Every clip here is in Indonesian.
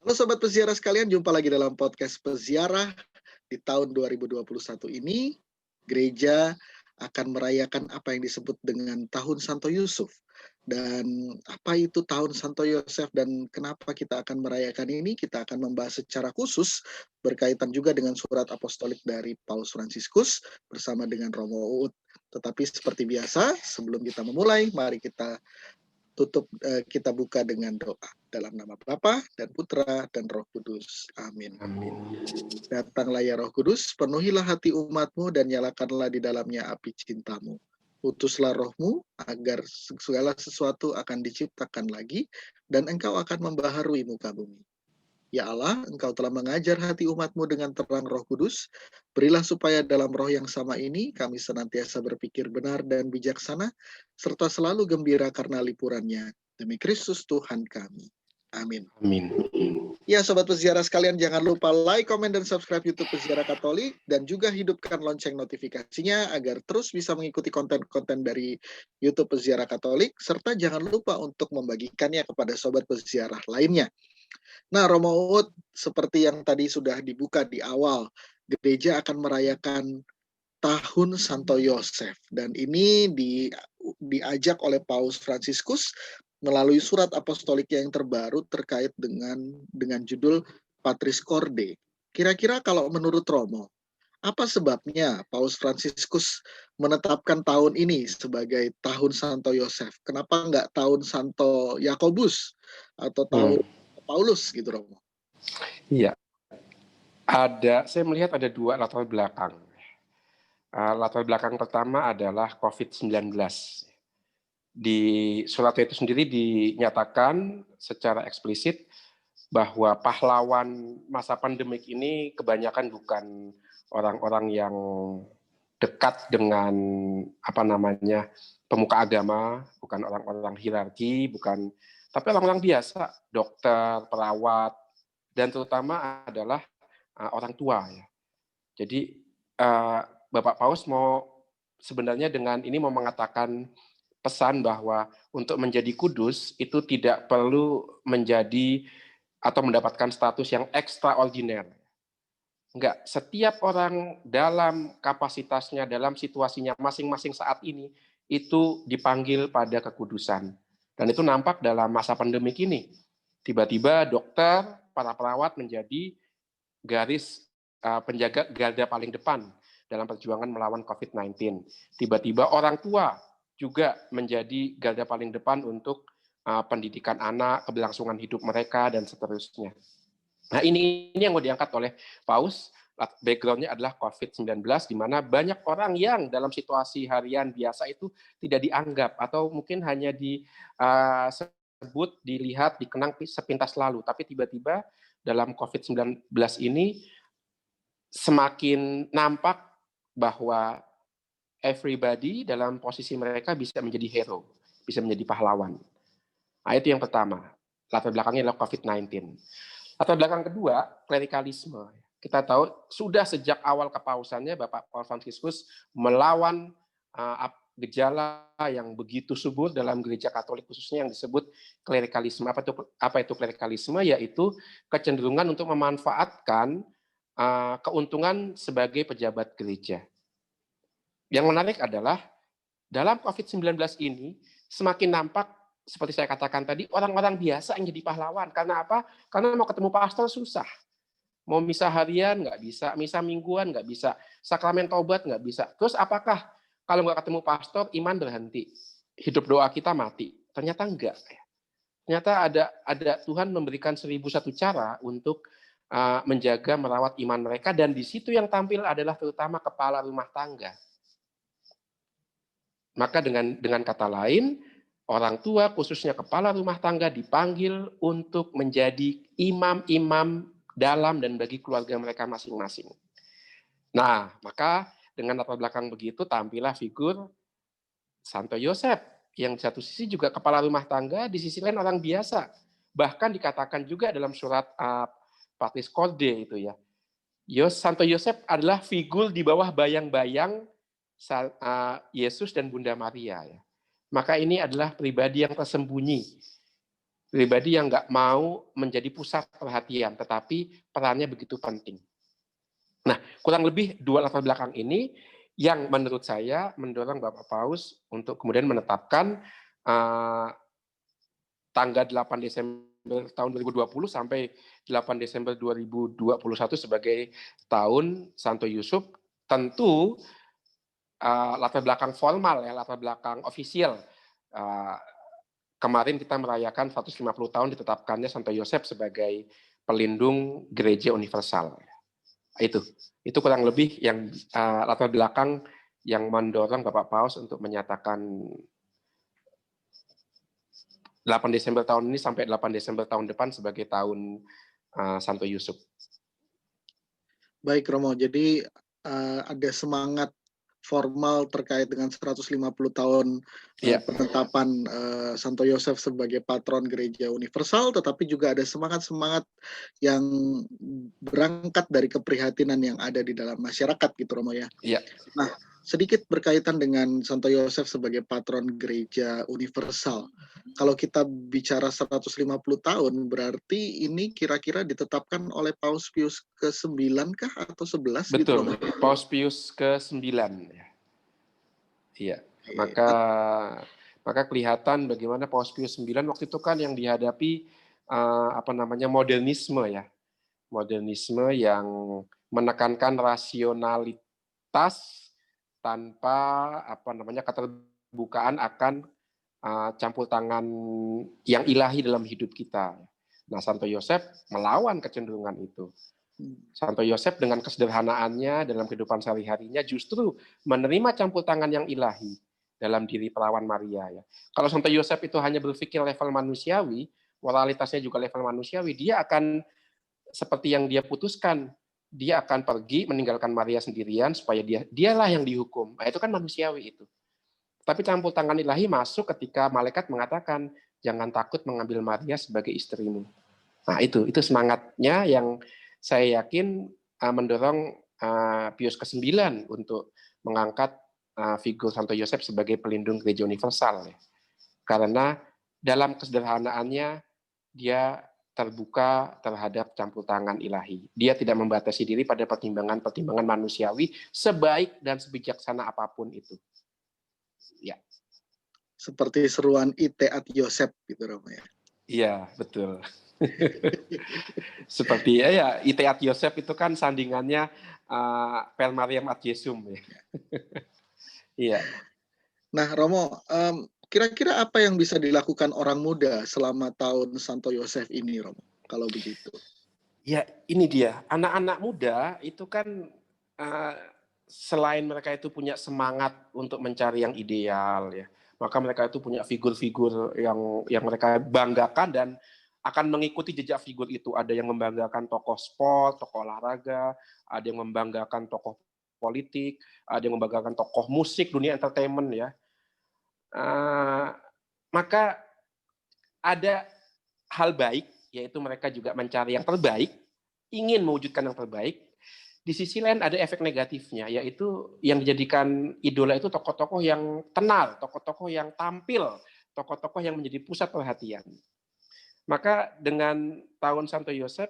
Halo Sobat Peziarah sekalian, jumpa lagi dalam podcast Peziarah. Di tahun 2021 ini, gereja akan merayakan apa yang disebut dengan Tahun Santo Yusuf. Dan apa itu Tahun Santo Yosef dan kenapa kita akan merayakan ini, kita akan membahas secara khusus berkaitan juga dengan surat apostolik dari Paus Fransiskus bersama dengan Romo Uut. Tetapi seperti biasa, sebelum kita memulai, mari kita buka dengan doa. Dalam nama Bapa dan Putra dan Roh Kudus. Amin. Amin. Datanglah ya Roh Kudus, penuhilah hati umat-Mu dan nyalakanlah di dalamnya api cinta-Mu. Utuslah Roh-Mu agar segala sesuatu akan diciptakan lagi dan Engkau akan membaharui muka bumi. Ya Allah, Engkau telah mengajar hati umat-Mu dengan terang Roh Kudus. Berilah supaya dalam roh yang sama ini kami senantiasa berpikir benar dan bijaksana, serta selalu gembira karena lipurannya. Demi Kristus Tuhan kami. Amin. Amin. Ya, Sobat Peziarah sekalian, jangan lupa like, komen, dan subscribe YouTube Peziarah Katolik, dan juga hidupkan lonceng notifikasinya agar terus bisa mengikuti konten-konten dari YouTube Peziarah Katolik, serta jangan lupa untuk membagikannya kepada Sobat Peziarah lainnya. Nah, Romo Uut, seperti yang tadi sudah dibuka di awal, gereja akan merayakan Tahun Santo Yosef. Dan ini diajak oleh Paus Fransiskus melalui surat apostolik yang terbaru terkait dengan judul Patris Corde. Kira-kira kalau menurut Romo, apa sebabnya Paus Fransiskus menetapkan tahun ini sebagai Tahun Santo Yosef? Kenapa nggak Tahun Santo Yakobus atau Tahun Paulus gitu, Romo? Iya, saya melihat ada dua latar belakang. Latar belakang pertama adalah COVID-19. Di surat itu sendiri dinyatakan secara eksplisit bahwa pahlawan masa pandemik ini kebanyakan bukan orang-orang yang dekat dengan pemuka agama, bukan orang-orang hierarki, tapi orang-orang biasa, dokter, perawat, dan terutama adalah orang tua. Ya. Jadi Bapak Paus sebenarnya dengan ini mau mengatakan pesan bahwa untuk menjadi kudus itu tidak perlu menjadi atau mendapatkan status yang ekstraordiner. Enggak, setiap orang dalam kapasitasnya, dalam situasinya masing-masing saat ini, itu dipanggil pada kekudusan. Dan itu nampak dalam masa pandemik ini. Tiba-tiba dokter, para perawat menjadi garis penjaga garda paling depan dalam perjuangan melawan COVID-19. Tiba-tiba orang tua juga menjadi garda paling depan untuk pendidikan anak, keberlangsungan hidup mereka, dan seterusnya. Nah, ini yang mau diangkat oleh Paus. Background-nya adalah COVID-19, di mana banyak orang yang dalam situasi harian biasa itu tidak dianggap, atau mungkin hanya disebut, dilihat, dikenang sepintas lalu. Tapi tiba-tiba dalam COVID-19 ini semakin nampak bahwa everybody dalam posisi mereka bisa menjadi hero, bisa menjadi pahlawan. Nah, itu yang pertama. Latar belakangnya adalah COVID-19. Latar belakang kedua, klerikalisme. Kita tahu sudah sejak awal kepausannya Bapak Paus Fransiskus melawan gejala yang begitu subur dalam gereja Katolik, khususnya yang disebut klerikalisme. Apa itu klerikalisme? Yaitu kecenderungan untuk memanfaatkan keuntungan sebagai pejabat gereja. Yang menarik adalah dalam COVID-19 ini semakin nampak, seperti saya katakan tadi, orang-orang biasa yang jadi pahlawan. Karena apa? Karena mau ketemu pastor susah. Mau misa harian nggak bisa, misa mingguan nggak bisa, sakramen taubat nggak bisa. Terus apakah kalau nggak ketemu pastor, iman berhenti? Hidup doa kita mati? Ternyata enggak. Ternyata ada Tuhan memberikan 1001 cara untuk menjaga, merawat iman mereka. Dan di situ yang tampil adalah terutama kepala rumah tangga. Maka dengan kata lain, orang tua, khususnya kepala rumah tangga, dipanggil untuk menjadi imam-imam dalam dan bagi keluarga mereka masing-masing. Nah, maka dengan latar belakang begitu, tampillah figur Santo Yosef, yang di satu sisi juga kepala rumah tangga, di sisi lain orang biasa. Bahkan dikatakan juga dalam surat Patris Corde itu ya. Santo Yosef adalah figur di bawah bayang-bayang Yesus dan Bunda Maria. Ya. Maka ini adalah pribadi yang tersembunyi. Pribadi yang nggak mau menjadi pusat perhatian, tetapi perannya begitu penting. Nah, kurang lebih dua latar belakang ini yang menurut saya mendorong Bapak Paus untuk kemudian menetapkan uh, tanggal 8 Desember tahun 2020 sampai 8 Desember 2021 sebagai tahun Santo Yusuf. Tentu latar belakang formal ya, latar belakang ofisial. Kemarin kita merayakan 150 tahun ditetapkannya Santo Yosef sebagai pelindung gereja universal. Itu kurang lebih yang latar belakang yang mendorong Bapak Paus untuk menyatakan 8 Desember tahun ini sampai 8 Desember tahun depan sebagai tahun Santo Yusuf. Baik Romo, jadi ada semangat formal terkait dengan 150 tahun penetapan Santo Yosef sebagai patron gereja universal, tetapi juga ada semangat-semangat yang berangkat dari keprihatinan yang ada di dalam masyarakat gitu Romo ya. Iya. Nah, sedikit berkaitan dengan Santo Yosef sebagai patron gereja universal. Kalau kita bicara 150 tahun, berarti ini kira-kira ditetapkan oleh Paus Pius ke-9 kah atau 11? Betul, gitu, Paus Pius ke-9. Iya, maka kelihatan bagaimana Paus Pius 9 waktu itu kan yang dihadapi modernisme ya. Modernisme yang menekankan rasionalitas tanpa keterbukaan akan campur tangan yang ilahi dalam hidup kita. Nah, Santo Yosef melawan kecenderungan itu. Santo Yosef dengan kesederhanaannya dalam kehidupan sehari-harinya justru menerima campur tangan yang ilahi dalam diri perawan Maria. Ya. Kalau Santo Yosef itu hanya berpikir level manusiawi, moralitasnya juga level manusiawi, dia akan seperti yang dia putuskan, dia akan pergi meninggalkan Maria sendirian supaya dialah yang dihukum. Nah, itu kan manusiawi itu. Tapi campur tangan ilahi masuk ketika malaikat mengatakan, jangan takut mengambil Maria sebagai istrimu. Nah, itu semangatnya yang saya yakin mendorong Pius ke-9 untuk mengangkat figur Santo Yosef sebagai pelindung gereja universal. Ya. Karena dalam kesederhanaannya, dia terbuka terhadap campur tangan ilahi. Dia tidak membatasi diri pada pertimbangan-pertimbangan manusiawi sebaik dan sebijaksana apapun itu. Ya. Seperti seruan Iteat Yosef gitu Romo ya. Iya, betul. Seperti ya Iteat Yosef itu kan sandingannya Per Mariam ad Jesum ya. Iya. Nah, Romo, kira-kira apa yang bisa dilakukan orang muda selama tahun Santo Yosef ini, Romo? Kalau begitu. Ya, ini dia. Anak-anak muda itu kan selain mereka itu punya semangat untuk mencari yang ideal ya, maka mereka itu punya figur-figur yang mereka banggakan dan akan mengikuti jejak figur itu. Ada yang membanggakan tokoh sport, tokoh olahraga, ada yang membanggakan tokoh politik, ada yang membanggakan tokoh musik, dunia entertainment ya. Maka ada hal baik, yaitu mereka juga mencari yang terbaik, ingin mewujudkan yang terbaik. Di sisi lain ada efek negatifnya, yaitu yang dijadikan idola itu tokoh-tokoh yang tenar, tokoh-tokoh yang tampil, tokoh-tokoh yang menjadi pusat perhatian. Maka dengan tahun Santo Yosef,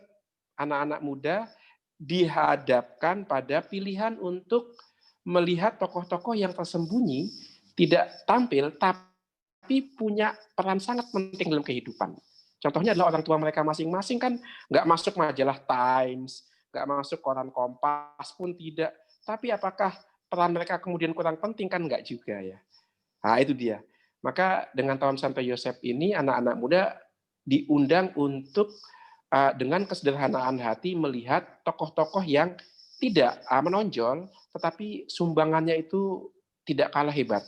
anak-anak muda dihadapkan pada pilihan untuk melihat tokoh-tokoh yang tersembunyi, tidak tampil, tapi punya peran sangat penting dalam kehidupan. Contohnya adalah orang tua mereka masing-masing kan nggak masuk majalah Times, nggak masuk koran Kompas pun tidak. Tapi apakah peran mereka kemudian kurang penting kan nggak juga ya. Nah itu dia. Maka dengan tahun Santo Yosef ini anak-anak muda diundang untuk dengan kesederhanaan hati melihat tokoh-tokoh yang tidak menonjol, tetapi sumbangannya itu tidak kalah hebat.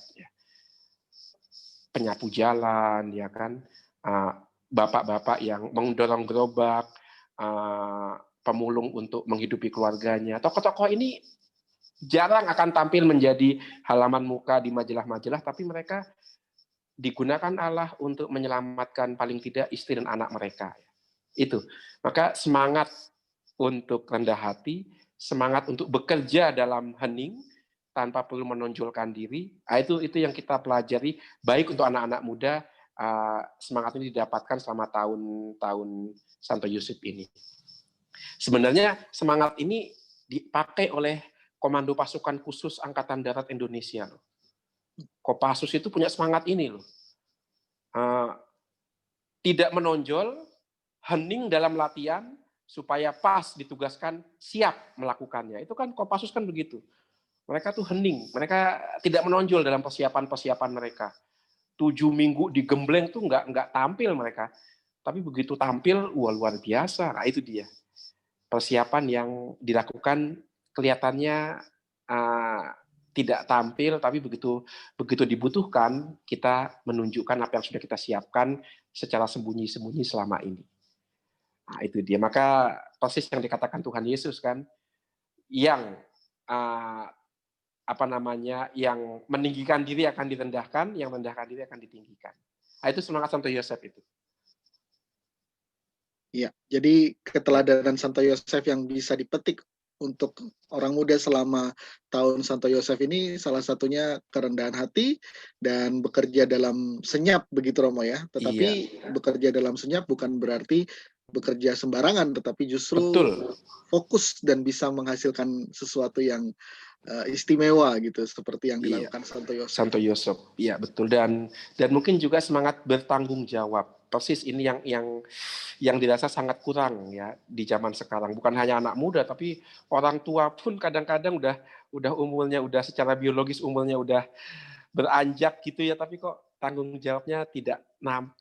Penyapu jalan, ya kan, bapak-bapak yang mendorong gerobak, pemulung untuk menghidupi keluarganya. Tokoh-tokoh ini jarang akan tampil menjadi halaman muka di majalah-majalah, tapi mereka digunakan Allah untuk menyelamatkan paling tidak istri dan anak mereka. Itu. Maka semangat untuk rendah hati, semangat untuk bekerja dalam hening tanpa perlu menonjolkan diri. Itu yang kita pelajari baik untuk anak-anak muda semangat ini didapatkan selama tahun-tahun Santo Yosef ini. Sebenarnya semangat ini dipakai oleh Komando Pasukan Khusus Angkatan Darat Indonesia loh. Kopassus itu punya semangat ini loh. Tidak menonjol, hening dalam latihan, supaya pas ditugaskan siap melakukannya. Itu kan Kopassus kan begitu. Mereka tuh hening, mereka tidak menonjol dalam persiapan mereka. 7 minggu digembleng tuh nggak tampil mereka. Tapi begitu tampil, luar biasa. Nah itu dia. Persiapan yang dilakukan kelihatannya tidak tampil, tapi begitu dibutuhkan, kita menunjukkan apa yang sudah kita siapkan secara sembunyi-sembunyi selama ini. Nah, itu dia. Maka persis yang dikatakan Tuhan Yesus kan, yang yang meninggikan diri akan direndahkan, yang merendahkan diri akan ditinggikan. Nah, itu semangat Santo Yosef itu. Iya, jadi keteladanan Santo Yosef yang bisa dipetik untuk orang muda selama tahun Santo Yosef ini salah satunya kerendahan hati dan bekerja dalam senyap begitu Romo ya. Tetapi bekerja dalam senyap bukan berarti bekerja sembarangan, tetapi justru betul, fokus dan bisa menghasilkan sesuatu yang istimewa gitu seperti yang dilakukan Santo Yosef. Santo Yosef, iya betul, dan mungkin juga semangat bertanggung jawab. Persis ini yang dirasa sangat kurang ya di zaman sekarang. Bukan hanya anak muda, tapi orang tua pun kadang-kadang udah umurnya, udah secara biologis umurnya udah beranjak gitu ya, tapi kok tanggung jawabnya tidak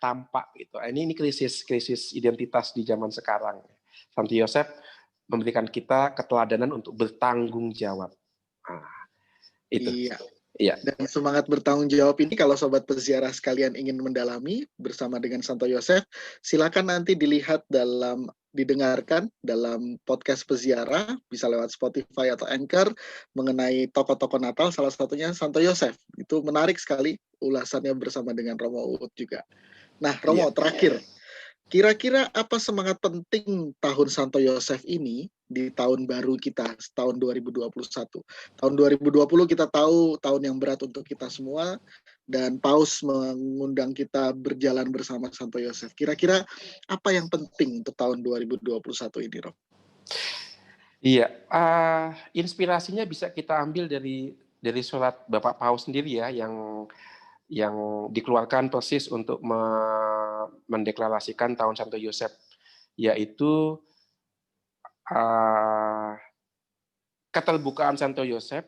tampak gitu. Ini krisis identitas di zaman sekarang. Santo Yosef memberikan kita keteladanan untuk bertanggung jawab. Itu. Iya. Dan semangat bertanggung jawab ini kalau sobat peziarah sekalian ingin mendalami bersama dengan Santo Yosef, silakan nanti didengarkan dalam podcast peziarah, bisa lewat Spotify atau Anchor, mengenai tokoh-tokoh Natal, salah satunya Santo Yosef. Itu menarik sekali ulasannya bersama dengan Romo Uut juga. Nah, Romo, terakhir, kira-kira apa semangat penting tahun Santo Yosef ini di tahun baru kita, tahun 2021. Tahun 2020 kita tahu tahun yang berat untuk kita semua, dan Paus mengundang kita berjalan bersama Santo Yosef. Kira-kira apa yang penting untuk tahun 2021 ini, Rob? Iya, inspirasinya bisa kita ambil dari surat Bapak Paus sendiri ya, yang dikeluarkan persis untuk mendeklarasikan tahun Santo Yosef, yaitu keterbukaan Santo Yosef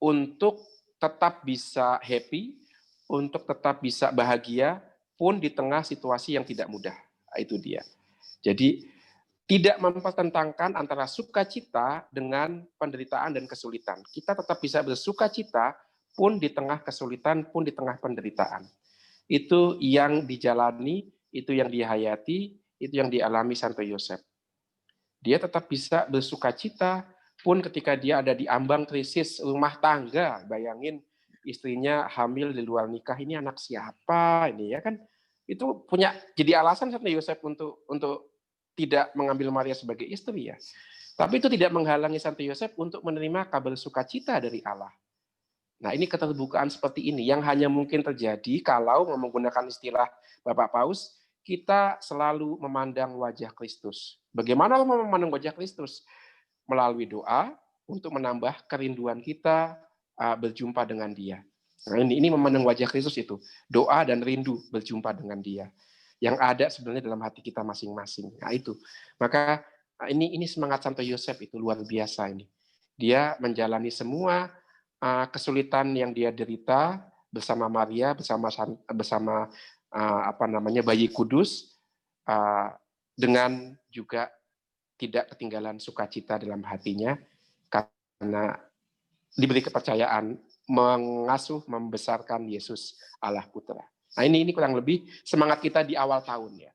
untuk tetap bisa happy, untuk tetap bisa bahagia, pun di tengah situasi yang tidak mudah. Itu dia. Jadi, tidak mempertentangkan antara sukacita dengan penderitaan dan kesulitan. Kita tetap bisa bersukacita, pun di tengah kesulitan, pun di tengah penderitaan. Itu yang dijalani, itu yang dihayati, itu yang dialami Santo Yosef. Dia tetap bisa bersukacita, pun ketika dia ada di ambang krisis rumah tangga. Bayangin istrinya hamil di luar nikah, ini anak siapa ini ya kan? Itu punya jadi alasan Santo Yosef untuk tidak mengambil Maria sebagai istri ya. Tapi itu tidak menghalangi Santo Yosef untuk menerima kabar sukacita dari Allah. Nah, ini keterbukaan seperti ini yang hanya mungkin terjadi kalau menggunakan istilah Bapak Paus, kita selalu memandang wajah Kristus. Bagaimana memandang wajah Kristus? Melalui doa untuk menambah kerinduan kita berjumpa dengan Dia. Nah, ini memandang wajah Kristus itu, doa dan rindu berjumpa dengan Dia. Yang ada sebenarnya dalam hati kita masing-masing. Nah, itu. Maka ini semangat Santo Yosef itu luar biasa ini. Dia menjalani semua kesulitan yang dia derita bersama Maria, bersama bayi kudus, dengan juga tidak ketinggalan sukacita dalam hatinya karena diberi kepercayaan mengasuh membesarkan Yesus Allah Putra. Nah, ini kurang lebih semangat kita di awal tahun ya.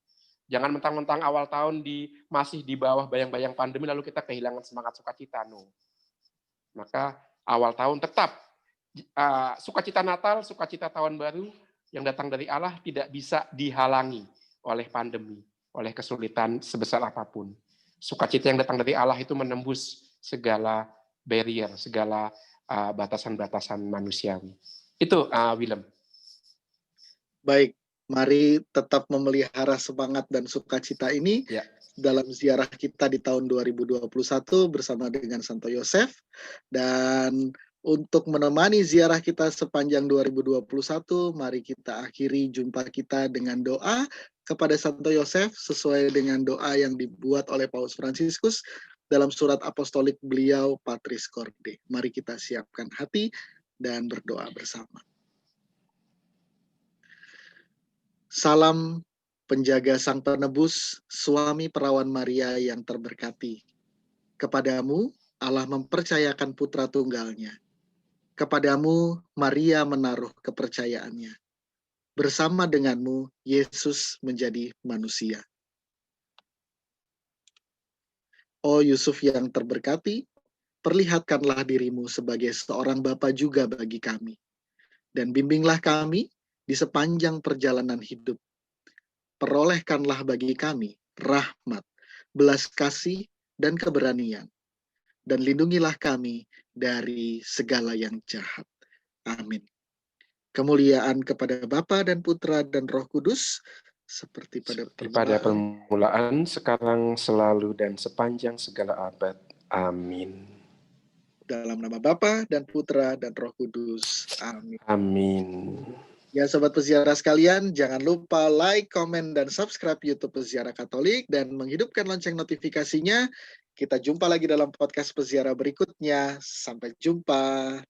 Jangan mentang-mentang awal tahun masih di bawah bayang-bayang pandemi lalu kita kehilangan semangat sukacita. No. Maka awal tahun tetap sukacita Natal, sukacita tahun baru yang datang dari Allah tidak bisa dihalangi oleh pandemi, oleh kesulitan sebesar apapun. Sukacita yang datang dari Allah itu menembus segala barrier, segala batasan-batasan manusiawi. Itu Willem. Baik, Mari tetap memelihara semangat dan sukacita ini Ya. dalam ziarah kita di tahun 2021 bersama dengan Santo Yosef. Dan untuk menemani ziarah kita sepanjang 2021, mari kita akhiri jumpa kita dengan doa kepada Santo Yosef sesuai dengan doa yang dibuat oleh Paus Fransiskus dalam surat apostolik beliau Patris Corde. Mari kita siapkan hati dan berdoa bersama. Salam penjaga Sang Penebus, suami perawan Maria yang terberkati. Kepadamu Allah mempercayakan putra tunggalnya. Kepadamu Maria menaruh kepercayaannya. Bersama denganmu Yesus menjadi manusia. Oh Yusuf yang terberkati, perlihatkanlah dirimu sebagai seorang bapa juga bagi kami. Dan bimbinglah kami di sepanjang perjalanan hidup. Perolehkanlah bagi kami rahmat, belas kasih, dan keberanian. Dan lindungilah kami dari segala yang jahat. Amin. Kemuliaan kepada Bapa dan Putra dan Roh Kudus, seperti pada permulaan, sekarang, selalu, dan sepanjang segala abad. Amin. Dalam nama Bapa dan Putra dan Roh Kudus. Amin. Amin. Ya Sobat Peziarah sekalian, jangan lupa like, komen, dan subscribe YouTube Peziarah Katolik dan menghidupkan lonceng notifikasinya. Kita jumpa lagi dalam podcast Peziarah berikutnya. Sampai jumpa.